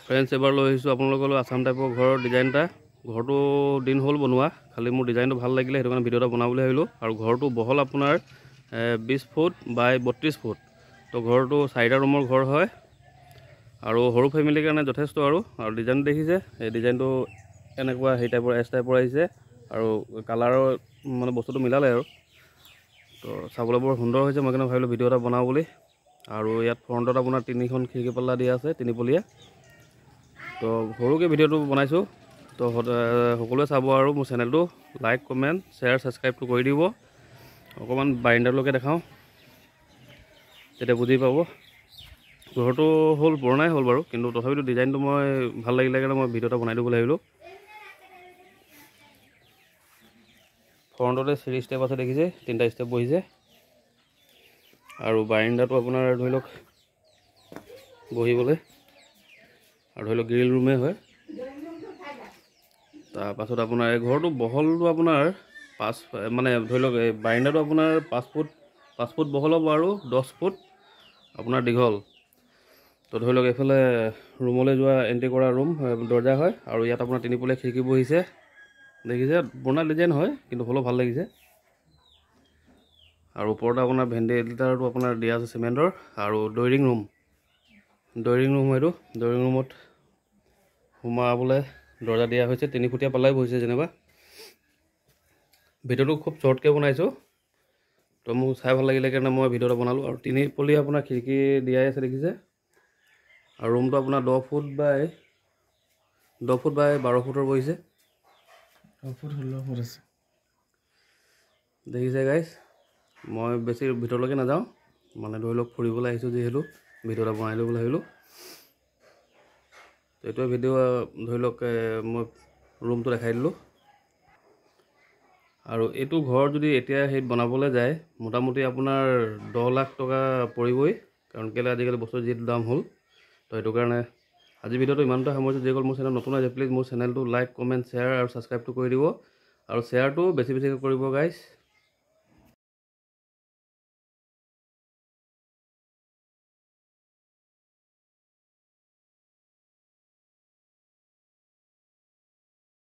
Friends এবাৰ লৈ আহিছোঁ আপোনালোকলৈ আছাম টাইপৰ ঘৰৰ ডিজাইন এটা। ঘৰটো দিন হ'ল বনোৱা, খালি মোৰ ডিজাইনটো ভাল লাগিলে সেইটো কাৰণে ভিডিঅ' এটা বনাওঁ বুলি ভাবিলোঁ। আৰু ঘৰটো বহল আপোনাৰ 20 ফুট বাই 32 ফুট। তো ঘৰটো 4টা ৰুমৰ ঘৰ হয় আৰু সৰু ফেমিলিৰ কাৰণে যথেষ্ট। আৰু ডিজাইনটো দেখিছে, এই ডিজাইনটো এনেকুৱা সেই টাইপৰ এছ টাইপৰ আহিছে আৰু কালাৰৰ মানে বস্তুটো মিলালে আৰু। তো চাবলৈ বৰ সুন্দৰ হৈছে, মই কাৰণে ভাবিলোঁ ভিডিঅ' এটা বনাওঁ বুলি। আৰু ইয়াত ফ্ৰণ্টত আপোনাৰ 3খন খিৰিকী পাল্লা দিয়া আছে, 3পলীয়া। তো সৰুকৈ ভিডিঅ'টো বনাইছোঁ, তো সকলোৱে চাব আৰু মোৰ চেনেলটো লাইক কমেণ্ট শ্বেয়াৰ ছাবস্ক্ৰাইবটো কৰি দিব। অকণমান বাৰিণ্ডালৈকে দেখাওঁ, তেতিয়া বুজি পাব। ঘৰটো হ'ল পুৰণাই হ'ল বাৰু, কিন্তু তথাপিতো ডিজাইনটো মই ভাল লাগিলে কাৰণে মই ভিডিঅ' এটা বনাই দিব বুলি ভাবিলোঁ। ফ্ৰণ্টতে 3 ষ্টেপ আছে দেখিছে, 3টা ষ্টেপ বহিছে। আৰু বাৰিণ্ডাটো আপোনাৰ ধৰি লওক বহিবলৈ, আৰু ধৰি লওক গ্ৰিল ৰুমেই হয়। তাৰপাছত আপোনাৰ এই ঘৰটো বহলটো আপোনাৰ 5 মানে ধৰি লওক এই বাৰিণ্ডাটো আপোনাৰ 5 ফুট বহল হ'ব আৰু 10 ফুট আপোনাৰ দীঘল। তো ধৰি লওক এইফালে ৰুমলৈ যোৱা এণ্ট্ৰি কৰা ৰুম দৰ্জা হয়। আৰু ইয়াত আপোনাৰ 3পলীয়া খিৰিকী বহিছে দেখিছে, পুৰণা ডিজাইন হয় কিন্তু হ'লেও ভাল লাগিছে। আৰু ওপৰতে আপোনাৰ ভেণ্টিলেটাৰটো আপোনাৰ দিয়া আছে চিমেণ্টৰ। আৰু ড্ৰয়িং ৰুম এইটো ড্ৰয়িং ৰুমত সোমাবলৈ দৰ্জা দিয়া হৈছে, 3 ফুটীয়া পাল্লাই বহিছে যেনিবা। ভিডিঅ'টো খুব শ্বৰ্টকৈ বনাইছোঁ, তো মোক চাই ভাল লাগিলে কাৰণে মই ভিডিঅ' এটা বনালোঁ। আৰু 3পলীয়া আপোনাৰ খিৰিকী দিয়াই আছে দেখিছে। আৰু ৰুমটো আপোনাৰ 10 ফুট বাই 12 ফুটৰ বহিছে, 10 ফুট 16 ফুট আছে দেখিছে গাইজ। মই বেছি ভিতৰলৈকে নাযাওঁ, মানে ধৰি লওক ফুৰিবলৈ আহিছোঁ যিহেতু ভিডিঅ' এটা বনাই ল'বলৈ ভাবিলোঁ। এইটোৱে ভিডিঅ' ধৰি লওক মই ৰুমটো দেখাই দিলোঁ। আৰু এইটো ঘৰ যদি এতিয়া হেৰিত বনাবলৈ যায় মোটামুটি আপোনাৰ 10 লাখ টকা পৰিবই, কাৰণ কেলৈ আজিকালি বস্তুৰ যিটো দাম হ'ল। তো সেইটো কাৰণে আজি ভিডিঅ'টো ইমানতে সামৰিছোঁ। যিসকল মোৰ চেনেল নতুন আছে প্লিজ মোৰ চেনেলটো লাইক কমেণ্ট শ্বেয়াৰ আৰু ছাবস্ক্ৰাইবটো কৰি দিব। আৰু শ্বেয়াৰটো বেছিকৈ কৰিব গাইজ।